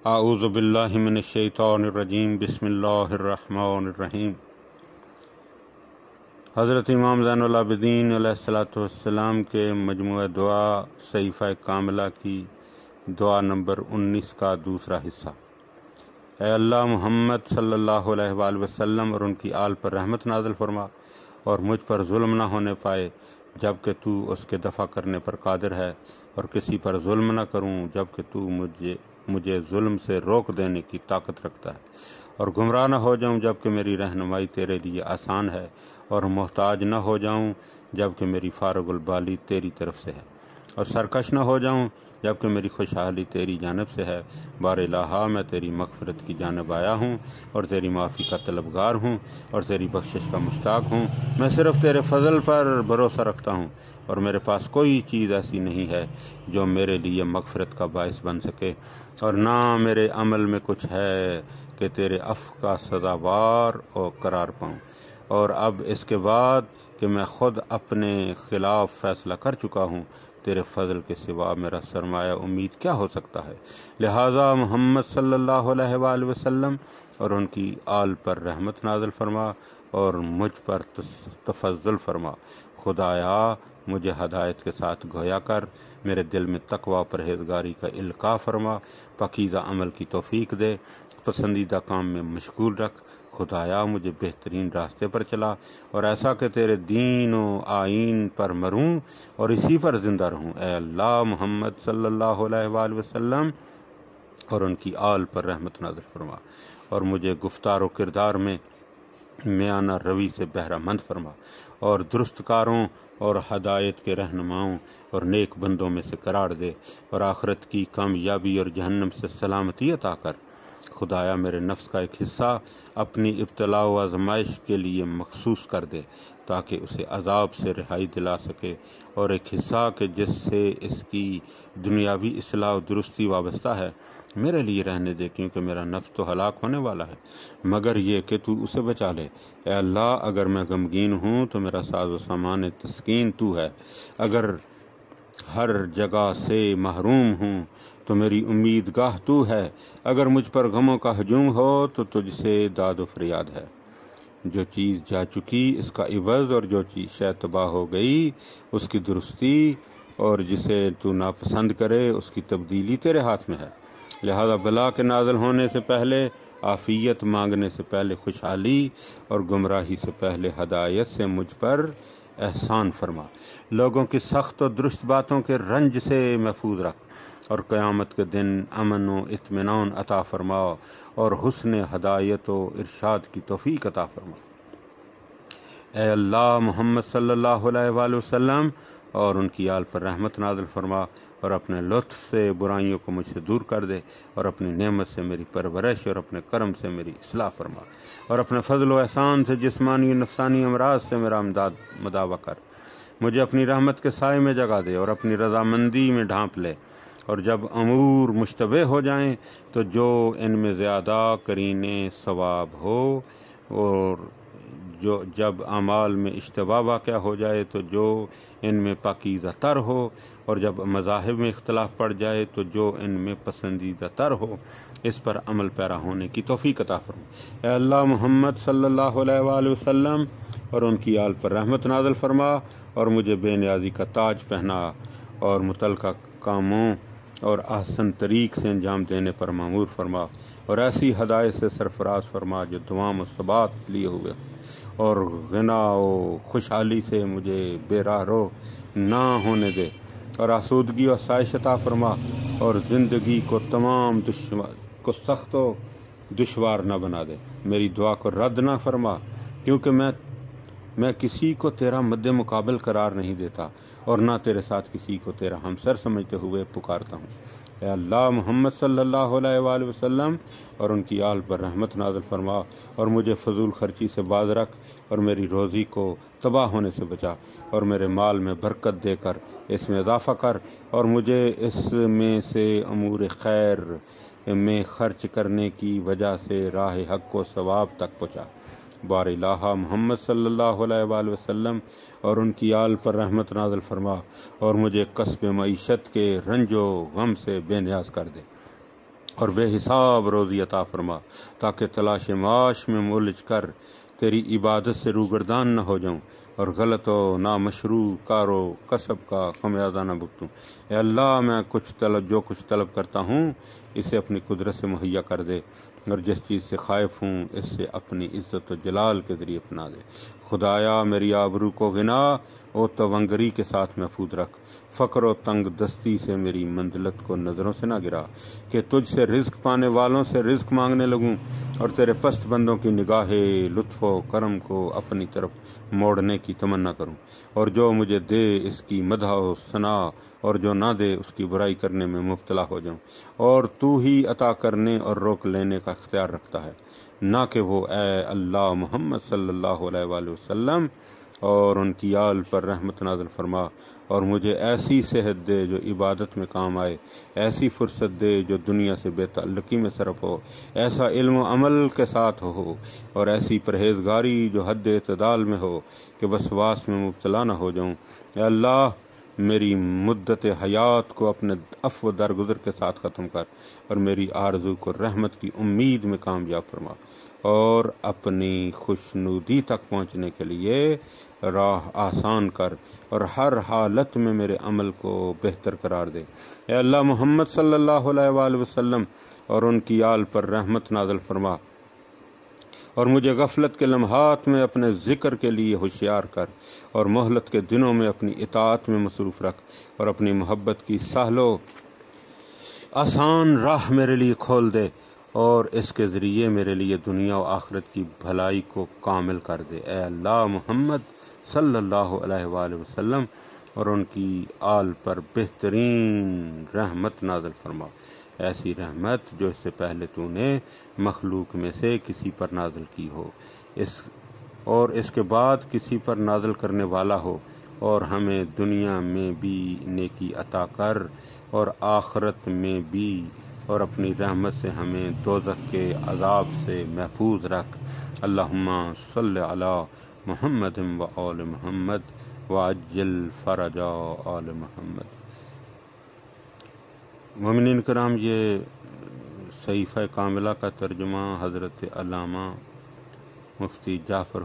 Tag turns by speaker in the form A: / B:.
A: اعوذ باللہ من الشیطان الرجیم بسم اللہ الرحمن الرحیم۔ حضرت امام زین العابدین علیہ الصلوۃ والسلام کے مجموعہ دعا صحیفہ کاملہ کی دعا نمبر 19 کا دوسرا حصہ۔ اے اللہ، محمد صلی اللہ علیہ وآلہ وسلم اور ان کی آل پر رحمت نازل فرما اور مجھ پر ظلم نہ ہونے پائے جبکہ تو اس کے دفع کرنے پر قادر ہے، اور کسی پر ظلم نہ کروں جبکہ تو مجھے ظلم سے روک دینے کی طاقت رکھتا ہے، اور گمراہ نہ ہو جاؤں جبکہ میری رہنمائی تیرے لیے آسان ہے، اور محتاج نہ ہو جاؤں جبکہ میری فارغ البالی تیری طرف سے ہے، اور سرکش نہ ہو جاؤں جبکہ میری خوشحالی تیری جانب سے ہے۔ بار الہا، میں تیری مغفرت کی جانب آیا ہوں اور تیری معافی کا طلبگار ہوں اور تیری بخشش کا مشتاق ہوں۔ میں صرف تیرے فضل پر بھروسہ رکھتا ہوں، اور میرے پاس کوئی چیز ایسی نہیں ہے جو میرے لیے مغفرت کا باعث بن سکے، اور نہ میرے عمل میں کچھ ہے کہ تیرے عفو کا سزاوار اور قرار پاؤں۔ اور اب اس کے بعد کہ میں خود اپنے خلاف فیصلہ کر چکا ہوں، تیرے فضل کے سوا میرا سرمایہ امید کیا ہو سکتا ہے؟ لہٰذا محمد صلی اللہ علیہ وآلہ وسلم اور ان کی آل پر رحمت نازل فرما اور مجھ پر تفضل فرما۔ خدایا، مجھے ہدایت کے ساتھ گویا کر، میرے دل میں تقوی پرہیزگاری کا القاء فرما، پاکیزہ عمل کی توفیق دے، پسندیدہ کام میں مشغول رکھ۔ خدایا، مجھے بہترین راستے پر چلا، اور ایسا کہ تیرے دین و آئین پر مروں اور اسی پر زندہ رہوں۔ اے اللہ، محمد صلی اللہ علیہ وآلہ وسلم اور ان کی آل پر رحمت نازل فرما، اور مجھے گفتار و کردار میں میانہ روی سے بہرہ مند فرما، اور درست کاروں اور ہدایت کے رہنماؤں اور نیک بندوں میں سے قرار دے، اور آخرت کی کامیابی اور جہنم سے سلامتی عطا کر۔ خدایا، میرے نفس کا ایک حصہ اپنی ابتلاء و آزمائش کے لیے مخصوص کر دے تاکہ اسے عذاب سے رہائی دلا سکے، اور ایک حصہ کہ جس سے اس کی دنیاوی اصلاح و درستی وابستہ ہے میرے لیے رہنے دے، کیونکہ میرا نفس تو ہلاک ہونے والا ہے مگر یہ کہ تو اسے بچا لے۔ اے اللہ، اگر میں غمگین ہوں تو میرا ساز و سامان تسکین تو ہے، اگر ہر جگہ سے محروم ہوں تو میری امید گاہ تو ہے، اگر مجھ پر غموں کا ہجوم ہو تو تجھ سے داد و فریاد ہے۔ جو چیز جا چکی اس کا عوض، اور جو چیز شاید تباہ ہو گئی اس کی درستی، اور جسے تو ناپسند کرے اس کی تبدیلی تیرے ہاتھ میں ہے۔ لہذا بلا کے نازل ہونے سے پہلے عافیت، مانگنے سے پہلے خوشحالی، اور گمراہی سے پہلے ہدایت سے مجھ پر احسان فرما۔ لوگوں کی سخت و درست باتوں کے رنج سے محفوظ رکھ، اور قیامت کے دن امن و اطمینان عطا فرما، اور حسن ہدایت و ارشاد کی توفیق عطا فرما۔ اے اللہ، محمد صلی اللہ علیہ وآلہ وسلم اور ان کی آل پر رحمت نازل فرما، اور اپنے لطف سے برائیوں کو مجھ سے دور کر دے، اور اپنی نعمت سے میری پرورش اور اپنے کرم سے میری اصلاح فرما، اور اپنے فضل و احسان سے جسمانی و نفسانی امراض سے میرا مداوع کر۔ مجھے اپنی رحمت کے سائے میں جگہ دے اور اپنی رضامندی میں ڈھانپ لے، اور جب امور مشتبہ ہو جائیں تو جو ان میں زیادہ قرینے ثواب ہو، اور جب اعمال میں اشتباہ واقع ہو جائے تو جو ان میں پاکیزہ تر ہو، اور جب مذاہب میں اختلاف پڑ جائے تو جو ان میں پسندیدہ تر ہو، اس پر عمل پیرا ہونے کی توفیق عطا فرما۔ اے اللہ، محمد صلی اللہ علیہ وآلہ وسلم اور ان کی آل پر رحمت نازل فرما، اور مجھے بے نیازی کا تاج پہنا، اور متعلقہ کاموں اور احسن طریق سے انجام دینے پر معمور فرما، اور ایسی ہدایت سے سرفراز فرما جو دوام و ثبات لیے ہوئے، اور غنا و خوشحالی سے مجھے بے راہ رو نہ ہونے دے، اور آسودگی و آسائش عطا فرما، اور زندگی کو تمام سخت و دشوار نہ بنا دے۔ میری دعا کو رد نہ فرما، کیونکہ میں کسی کو تیرا مد مقابل قرار نہیں دیتا، اور نہ تیرے ساتھ کسی کو تیرا ہمسر سمجھتے ہوئے پکارتا ہوں۔ اے اللہ، محمد صلی اللہ علیہ وآلہ وسلم اور ان کی آل پر رحمت نازل فرما، اور مجھے فضول خرچی سے باز رکھ، اور میری روزی کو تباہ ہونے سے بچا، اور میرے مال میں برکت دے کر اس میں اضافہ کر، اور مجھے اس میں سے امور خیر میں خرچ کرنے کی وجہ سے راہ حق و ثواب تک پہنچا۔ بار الہا، محمد صلی اللہ علیہ وآلہ وسلم اور ان کی آل پر رحمت نازل فرما، اور مجھے کسب معیشت کے رنج و غم سے بے نیاز کر دے۔ اور بے حساب روزی عطا فرما، تاکہ تلاش معاش میں ملجھ کر تیری عبادت سے روگردان نہ ہو جاؤں اور غلط و نامشروع کار و کسب کا خمیازہ نہ بھگتوں۔ اے اللہ، میں جو کچھ طلب کرتا ہوں اسے اپنی قدرت سے مہیا کر دے، اور جس چیز سے خائف ہوں اس سے اپنی عزت و جلال کے ذریعے اپنا دے۔ خدایا میری آبرو کو غنا و تونگری کے ساتھ محفوظ رکھ، فقر و تنگ دستی سے میری منزلت کو نظروں سے نہ گرا، کہ تجھ سے رزق پانے والوں سے رزق مانگنے لگوں اور تیرے پست بندوں کی نگاہ لطف و کرم کو اپنی طرف موڑنے کی تمنا کروں، اور جو مجھے دے اس کی مدح و ثنا، اور جو نہ دے اس کی برائی کرنے میں مبتلا ہو جاؤں، اور تو ہی عطا کرنے اور روک لینے کا اختیار رکھتا ہے، نہ کہ وہ۔ اے اللہ، محمد صلی اللہ علیہ وآلہ وسلم اور ان کی آل پر رحمت نازل فرما، اور مجھے ایسی صحت دے جو عبادت میں کام آئے، ایسی فرصت دے جو دنیا سے بے تعلقی میں صرف ہو، ایسا علم و عمل کے ساتھ ہو، اور ایسی پرہیزگاری جو حد اعتدال میں ہو کہ وسواس میں مبتلا نہ ہو جاؤں۔ اے اللہ، میری مدت حیات کو اپنے عفو درگزر کے ساتھ ختم کر، اور میری آرزو کو رحمت کی امید میں کامیاب فرما، اور اپنی خوشنودی تک پہنچنے کے لیے راہ آسان کر، اور ہر حالت میں میرے عمل کو بہتر قرار دے۔ اے اللہ، محمد صلی اللہ علیہ وآلہ وسلم اور ان کی آل پر رحمت نازل فرما، اور مجھے غفلت کے لمحات میں اپنے ذکر کے لیے ہوشیار کر، اور مہلت کے دنوں میں اپنی اطاعت میں مصروف رکھ، اور اپنی محبت کی سہل و آسان راہ میرے لیے کھول دے، اور اس کے ذریعے میرے لیے دنیا و آخرت کی بھلائی کو کامل کر دے۔ اے اللہ، محمد صلی اللہ علیہ وآلہ وسلم اور ان کی آل پر بہترین رحمت نازل فرما، ایسی رحمت جو اس سے پہلے تو نے مخلوق میں سے کسی پر نازل کی ہو، اس کے بعد کسی پر نازل کرنے والا ہو، اور ہمیں دنیا میں بھی نیکی عطا کر اور آخرت میں بھی، اور اپنی رحمت سے ہمیں دوزخ کے عذاب سے محفوظ رکھ۔ اللہم صلی علی محمد و آل محمد وعجل فرج آل محمد۔ مومنین کرام، یہ صحیفہ کاملہ کا ترجمہ حضرت علامہ مفتی جعفر